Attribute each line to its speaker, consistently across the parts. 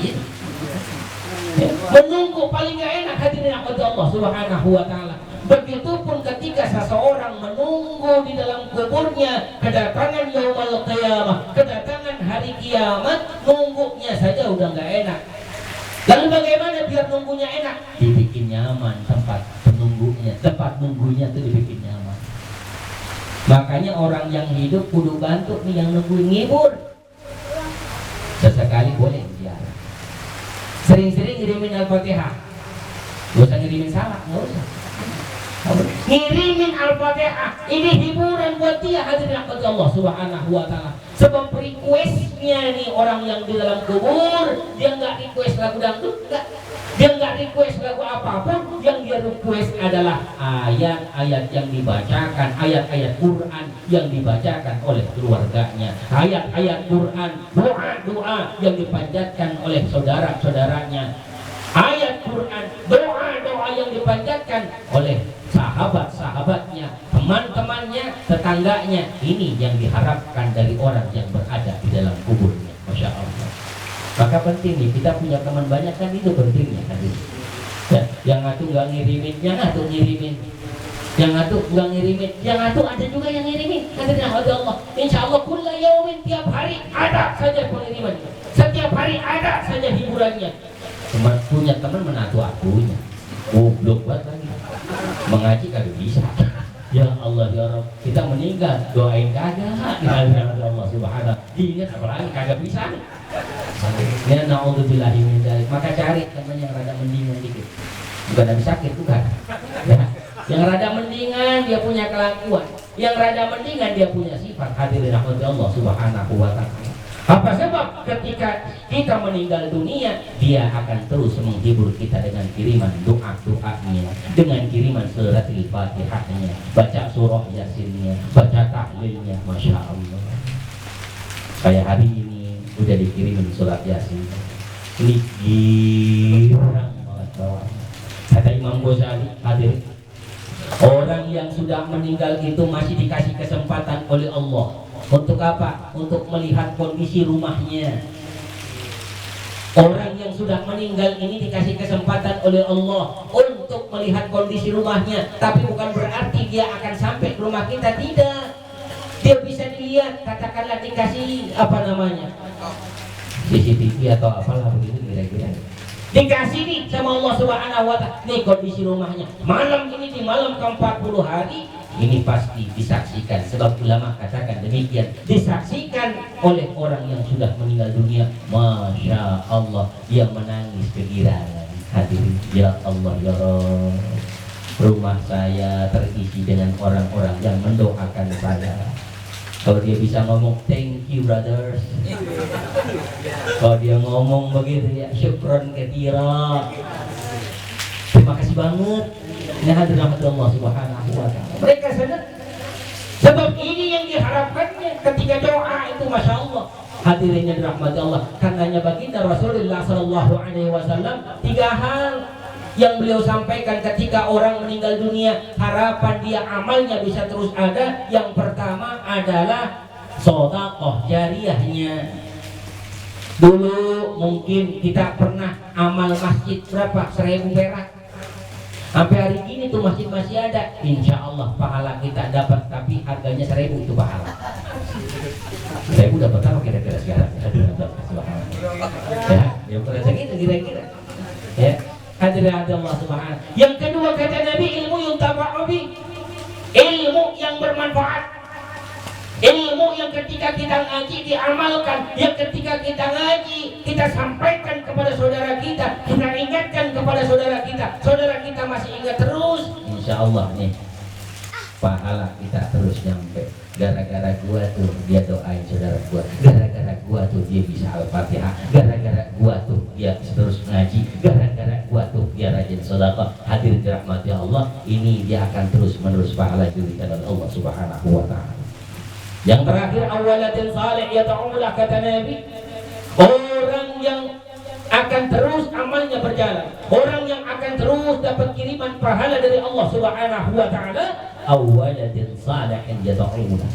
Speaker 1: Iya. Ya, menunggu paling gak enak hadirin Allah Subhanahu wa ta'ala. Begitupun ketika seseorang menunggu di dalam kuburnya kedatangan yaumul qiyamah, kedatangan hari kiamat, nunggunya saja udah gak enak. Lalu bagaimana biar nunggunya enak? Dibikin nyaman tempat penunggunya, tempat nunggunya itu dibikin nyaman. Makanya orang yang hidup kudu bantu nih yang nungguin ngibur. Sesekali boleh ziarah. Sering-sering ngirimin Al-Fatihah. Gak usah ngirimin salah, gak usah. Ngirimin Al-Fatihah. Ini hiburan buat dia hadirin Allah Subhanahu wa ta'ala. Sebab requestnya nih orang yang di dalam kubur, dia nggak request lagu dangdut, nggak. Dia nggak request lagu apapun. Yang dia request adalah ayat-ayat yang dibacakan, ayat-ayat Quran yang dibacakan oleh keluarganya, ayat-ayat Quran, doa-doa yang dipanjatkan oleh saudara-saudaranya, ayat Quran, doa-doa yang dipanjatkan oleh sahabat-sahabatnya, teman-temannya, tetangganya. Ini yang diharapkan dari orang yang berada di dalam kuburnya. Masya Allah. Maka penting nih, kita punya teman banyak kan, itu pentingnya kan. Ya, yang atuh nggak ngirimin, yang atuh ngirimin, yang atuh nggak ngirimin, yang atuh ada juga yang ngirimin. Katanya Allah, insya Allah kulla yaumin, tiap hari ada saja pengiriman, setiap hari ada saja hiburannya. Teman punya teman menatu akunya, goblok banget lagi, mengaji kagak bisa. Ya Allah ya Rabb, kita meninggal doain kagak. Ya Allah Subhanahu, diingat apalagi kagak bisa. Ya naudzubillahi min dzalik. Maka cari teman yang rada mendingan dikit. Bukan habis sakit, bukan. Ya. Yang rada mendingan dia punya kelakuan, yang rada mendingan dia punya sifat. Hadirin Allah Subhanahu wa ta'ala. Apa sebab ketika kita meninggal dunia, dia akan terus menghibur kita dengan kiriman doa-doanya, dengan kiriman surat Al-Fatihahnya, baca surah Yasinnya, baca tahlilnya. Masya Allah. Kayak hari ini udah dikirimin surat Yasin. Ini girang banget bawah. Kata Imam Ghazali, hadir, orang yang sudah meninggal itu masih dikasih kesempatan oleh Allah. Untuk apa? Untuk melihat kondisi rumahnya. Orang yang sudah meninggal ini dikasih kesempatan oleh Allah untuk melihat kondisi rumahnya. Tapi bukan berarti dia akan sampai ke rumah kita, tidak. Dia bisa dilihat, katakanlah dikasih apa namanya, CCTV atau apalah begitu kira-kira. Dikasih nih sama Allah Subhanahu wa ta'ala, nih kondisi rumahnya. Malam ini di malam ke-40 hari ini pasti disaksikan, sebab ulama katakan demikian, disaksikan oleh orang yang sudah meninggal dunia. Masya Allah, dia menangis kegirangan. Hadirin, ya Allah ya Rabb, rumah saya terisi dengan orang-orang yang mendoakan saya. Kalau dia bisa ngomong thank you brothers, kalau dia ngomong begitu ya syukron katsira, terima kasih banget. Ini hadirin Allah Subhanahu wa ta'ala. Mereka sadar, sebab ini yang diharapkannya ketika doa itu. Masya Allah. Hadirin yang dirahmati Allah, karenanya baginda Rasulullah Sallallahu Alaihi Wasallam 3 hal yang beliau sampaikan ketika orang meninggal dunia, harapan dia amalnya bisa terus ada. Yang pertama adalah sedekah jariyahnya. Dulu mungkin kita pernah amal masjid berapa? 1000 perak. Sampai hari ini tuh masjid masih ada. Insya Allah pahala kita dapat, tapi harganya 1000 itu pahala. 1000 dapat apa kira-kira sekarang? Ya, yang pada segitu kira-kira. Ya. Hadirin Allah Subhanahu. Yang kedua kata Nabi, ilmu yuntafa'u bi, ilmu yang bermanfaat, ilmu yang ketika kita ngaji diamalkan, yang ketika kita ngaji kita sampaikan kepada saudara kita ingatkan kepada saudara kita masih ingat terus. Insya Allah nih pahala kita terus nyampe. Gara-gara gua tuh dia doain saudara gua, gara-gara gua tuh dia bisa Al-Fatihah, gara-gara gua tuh dia terus ngaji, gara-gara gua tuh dia rajin sedekah. Hadir dirahmati Allah, ini dia akan terus menerus pahala diberikan oleh Allah Subhanahu wa ta'ala. Yang terakhir, awalatin salih yad'ulah, kata Nabi, orang yang akan terus amalnya berjalan, orang yang akan terus dapat kiriman pahala dari Allah Subhanahu wa ta'ala. Awalatin salihin yad'ulah,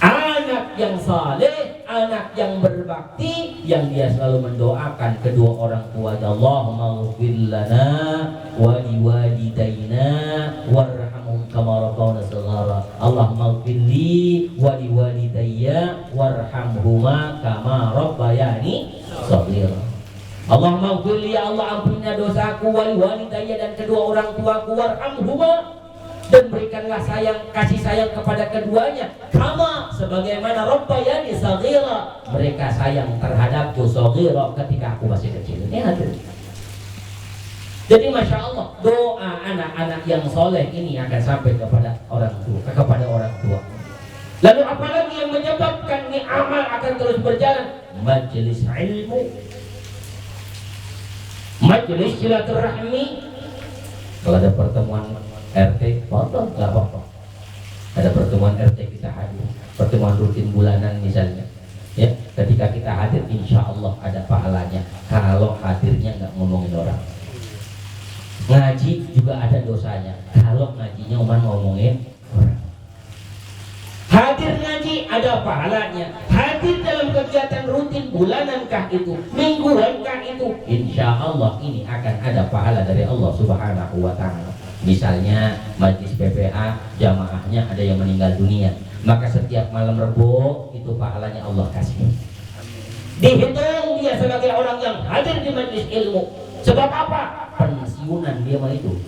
Speaker 1: anak yang saleh, anak yang berbakti yang dia selalu mendoakan kedua orang tua, Allahumma ighfir lana wa liwalidayna warhamhum kama rabbawna shaghara. Allahumma ighfir li wa liwalidayya warhamhuma kama rabbayani shaghira. Allahumma ighfir li, ya Allah ampunilah dosaku, wa liwalidayya dan kedua orang tuaku, warhamhuma dan berikanlah kasih sayang kepada keduanya, kama sebagaimana rabbayani shaghira, mereka sayang terhadapku shaghira ketika aku masih kecil. Ini hadir. Jadi masya Allah, doa anak-anak yang soleh ini akan sampai kepada orang tua. Lalu apalagi yang menyebabkan ini amal akan terus berjalan? Majelis ilmu, majelis silaturahmi. Kalau ada pertemuan RT, foto nggak apa-apa. Ada pertemuan RT kita hadir, pertemuan rutin bulanan misalnya. Ya, ketika kita hadir, insya Allah ada pahalanya. Kalau hadirnya nggak ngomongin orang. Ngaji juga ada dosanya. Kalau ngajinya cuma ngomongin orang. Hadir ngaji ada pahalanya. Hadir dalam kegiatan rutin bulanankah itu, mingguankah itu, insya Allah ini akan ada pahala dari Allah Subhanahu Wa Taala. Misalnya majlis PPA, jamaahnya ada yang meninggal dunia, maka setiap malam Rebo itu pahalanya Allah kasih. Dihitung dia sebagai orang yang hadir di majlis ilmu. Sebab apa? Pensiunan dia mah itu.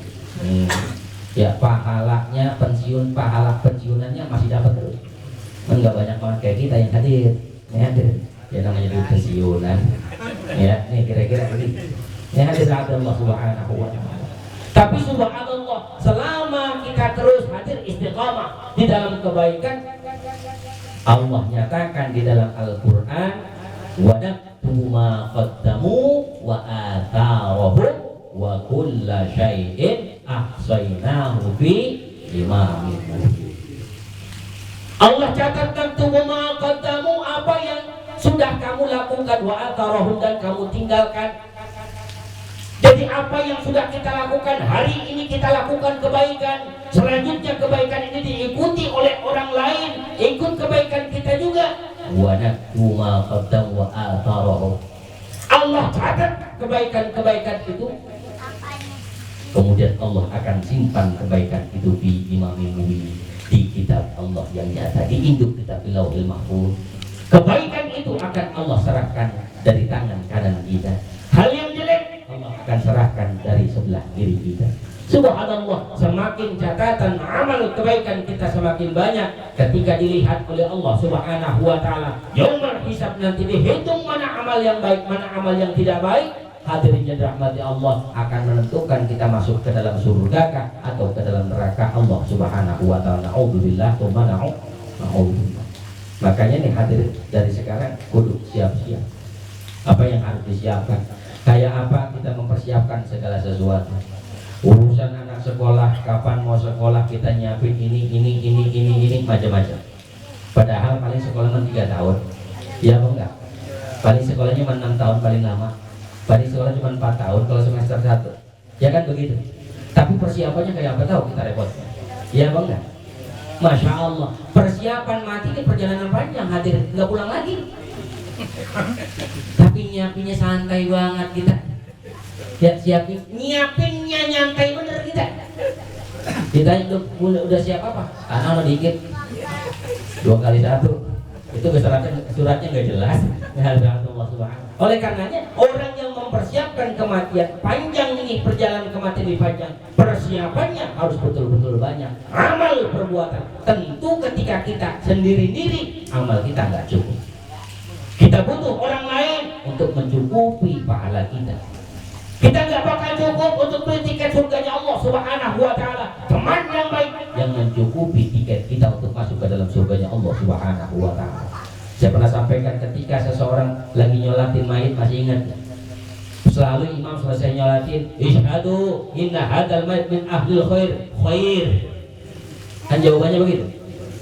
Speaker 1: Ya pahalanya pensiun, pahala pensiunannya masih dapat terus. Enggak banyak orang kayak kita yang hadir. Ini hadir. Ya namanya di pensiunan. Ya, ini kira-kira begitu. Ini hadir ada Allah Subhanahu Wa Taala. Tapi subhanallah, selama kita terus hadir istiqamah di dalam kebaikan, Allah nyatakan di dalam Al-Quran, wadaktu ma qaddamu wa atharahum wa kulla syai'in ahsaynahu fi imamin mubin. Allah catatkan tubuh ma qaddamu, apa yang sudah kamu lakukan, wa atharahum dan kamu tinggalkan. Jadi apa yang sudah kita lakukan hari ini, kita lakukan kebaikan. Selanjutnya kebaikan ini diikuti oleh orang lain, ikut kebaikan kita juga. Wa naktu ma qaddam wa atharahum. Allah catat kebaikan-kebaikan itu. Kemudian Allah akan simpan kebaikan itu di Imamil Mubin, di kitab Allah yang nyata, di induk kitab Lauhul Mahfuz. Kebaikan itu akan Allah serahkan dari tangan kanan kita. Hal yang jelek Allah akan serahkan dari sebelah kiri kita. Subhanallah, semakin catatan amal kebaikan kita semakin banyak ketika dilihat oleh Allah Subhanahu Wa Taala. Yaumul hisab nanti dihitung mana amal yang baik, mana amal yang tidak baik. Hadirin yang dirahmati Allah, akan menentukan kita masuk ke dalam surga atau ke dalam neraka Allah Subhanahu Wa Taala. Nauzubillah wa na'udzubillah. Makanya nih hadirin, dari sekarang kudu siap-siap. Apa yang harus disiapkan? Kayak apa kita mempersiapkan segala sesuatu. Urusan anak sekolah, kapan mau sekolah kita nyiapin ini macam-macam. Padahal paling sekolah 3 tahun. Ya apa enggak? Paling sekolahnya 6 tahun paling lama. Paling sekolah cuma 4 tahun kalau semester 1. Ya kan begitu. Tapi persiapannya kayak apa tahu kita repotnya. Ya apa enggak? Masya Allah, persiapan mati ini perjalanan panjang, hadir nggak pulang lagi. Tapi nyiapinnya santai banget kita. Ya nyiapinnya nyantai bener kita. Kita udah siap apa? Anak dikit 2 kali 1. Itu suratnya nggak jelas. Oleh karenanya orang yang mempersiapkan kematian panjang ini, perjalanan kematian ini panjang, persiapannya harus betul-betul banyak. Amal perbuatan, tentu ketika kita sendiri-sendiri amal kita nggak cukup. Kita butuh orang lain untuk mencukupi pahala kita. Kita nggak bakal cukup untuk beli tiket surganya Allah Subhanahu Wa Taala. Teman yang baik yang mencukupi tiket kita untuk masuk ke dalam surganya Allah Subhanahu Wa Taala. Saya pernah sampaikan ketika seseorang lagi nyolatin mayit, masih ingat? Selalu imam selesai nyolatin, isyhadu inna hadal mayit min ahlil khair. Kan jawabannya begitu.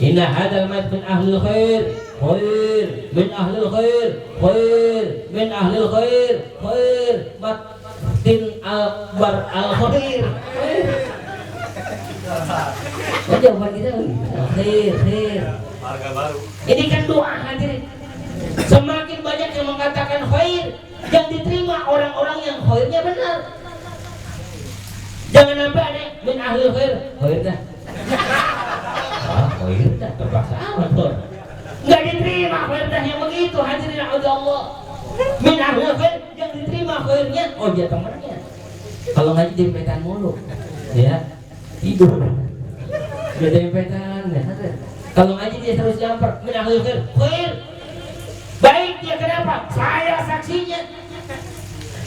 Speaker 1: Inna hadal mayit min ahlil khair. Khair min ahlil khair, khair min ahlil khair, khair matin akbar al khair. Nah, jawaban kita khair. Harga baru. Ini kan doa hadirin. banyak yang mengatakan khair, yang diterima orang-orang yang khairnya benar. Jangan sampai ada min ahli khair, khair dah. Khair dah terpaksa amat tuh. Enggak diterima khair dah yang begitu, hadirin Allah. Min ahli khair yang diterima khairnya, oh dia temannya. Kalau ngaji dempetan mulu, ya tidur. Dia dempetan, ya. Kalau ngaji dia terus nyamper, min ahli khair, khair. Baik dia kenapa? Saya saksinya.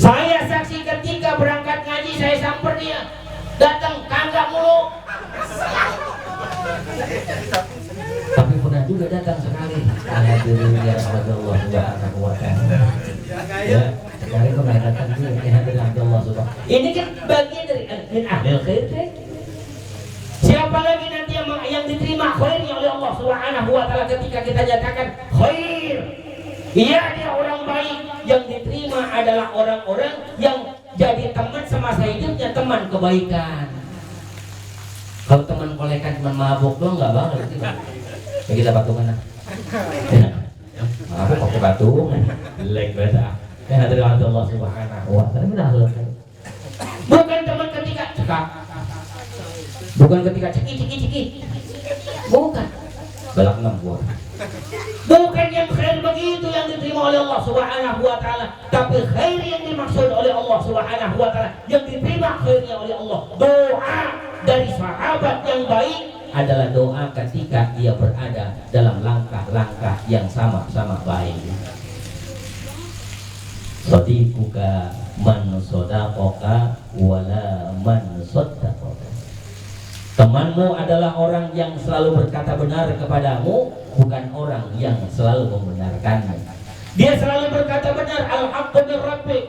Speaker 1: Saya saksi ketika berangkat ngaji saya samper dia. Datang kagak mulu. Tapi pernah juga datang sekali. Alhamdulillah Allah subhanahu wa ta'ala. Ya, sekali pernah datang juga. Alhamdulillah Allah subhanahu. Ini kan bagian dari min ahlil khair. Siapa lagi nanti yang diterima khairnya oleh Allah subhanahu wa ta'ala ketika kita nyatakan khair? Iya, dia orang baik. Yang diterima adalah orang-orang yang jadi teman semasa hidupnya, teman kebaikan. Kalau teman kolekan, teman mabuk doang nggak banget. Ya kita patungan lah. Mabuk pakai patungan. Jelek banget. Kan ada Allah subhanahu wa ta'ala. Bukan teman ketika cekak. Bukan ketika cekik. Bukan. Balak 6 buah. Bukan yang khair begitu yang diterima oleh Allah subhanahu wa ta'ala, tapi khair yang dimaksud oleh Allah subhanahu wa ta'ala, yang diterima khairnya oleh Allah, doa dari sahabat yang baik adalah doa ketika dia berada dalam langkah-langkah yang sama-sama baik. Sadiquka man sodaqoka wala man soddaqoka. Temanmu adalah orang yang selalu berkata benar kepadamu, bukan orang yang selalu membenarkanmu. Dia selalu berkata benar, al-haqqu min rabbik.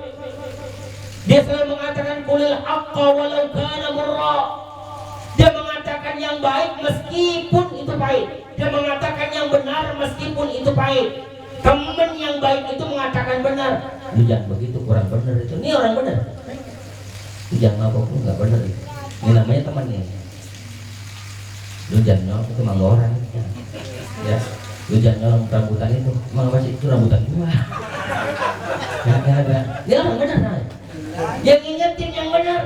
Speaker 1: Dia selalu mengatakan qulil haqqa walau kana murra. Dia mengatakan yang baik meskipun itu pahit. Dia mengatakan yang benar meskipun itu pahit. Teman yang baik itu mengatakan benar. Lu jangan begitu, kurang benar itu. Ini orang benar. Lu jangan ngabok, lu nggak benar itu. Ini namanya temannya. Lu jangan nyolong itu emang orang ya. Lu jangan nyolong rambutan itu emang apa sih? Itu rambutan gua. Dia orang benar nah. Yang ingetin yang benar.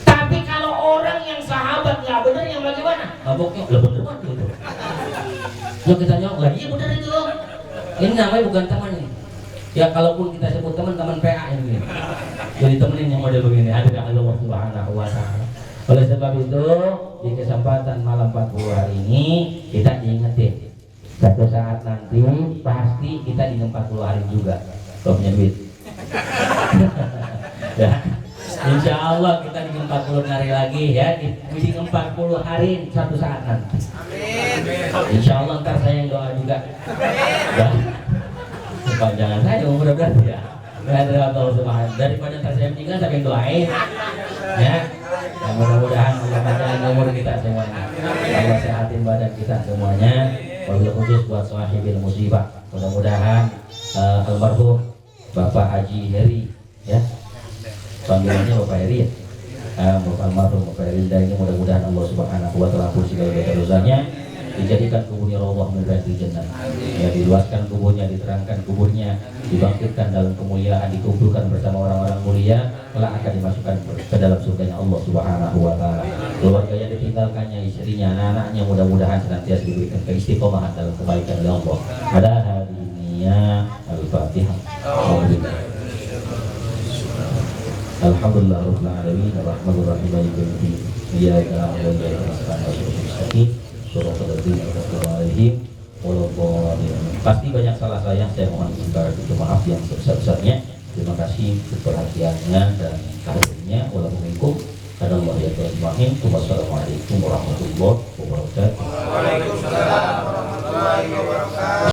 Speaker 1: Tapi kalau orang yang sahabat nggak benar, yang bagaimana? Maboknya lah bener banget gitu. Lu kita nyolong lah, iya benar itu. Ini namanya bukan teman nih. Ya kalaupun kita sebut teman PA ini. Jadi temenin yang model begini. Ada Allah subhanahu wa ta'ala. Oleh sebab itu di kesempatan malam 40 hari ini kita diingetin, satu saat nanti pasti kita di 40 hari juga kalau punya duit. Ya, insya Allah kita di 40 hari lagi ya, di 40 hari suatu saat nanti. Insya Allah ntar saya yang doa juga. Ya, jangan saja mudah-mudahan ya. Daripada ntar saya meninggal saya yang doain ya. Dan mudah-mudahan Allah panjangin umur kita semuanya, Allah sehatin badan kita semuanya. Wabil khusus buat sahibil musibah, mudah-mudahan almarhum Bapak Haji Heri ya, panggilannya Bapak Heri ya, almarhum Bapak Heri ini mudah-mudahan Allah subhanahu wa ta'ala ampun segala dosa-dosanya, dijadikan kuburnya Allah min riyadil jannah ya, diluaskan kuburnya, diterangkan kuburnya, dibangkitkan dalam kemuliaan, dikumpulkan bersama orang-orang mulia, kelak akan dimasukkan ke dalam surganya Allah subhanahu wa ta'ala. Keluarganya ditinggalkannya, istrinya, anak-anaknya mudah-mudahan senantiasa diberikan keistiqomahan dalam kebaikan oleh Allah. Pada hari ini Al-Fatihah. Alhamdulillah rabbil alamin arrahmanir rahim maliki yaumiddin iyyaka na'budu wa iyyaka nasta'in Shiratal ladzina an'amta 'alaihim waladdallin. Pasti banyak salah saya mohon maaf yang sebesar-besarnya. Terima kasih perhatiannya dan kehadirannya. Wassalamualaikum warahmatullahi wabarakatuh.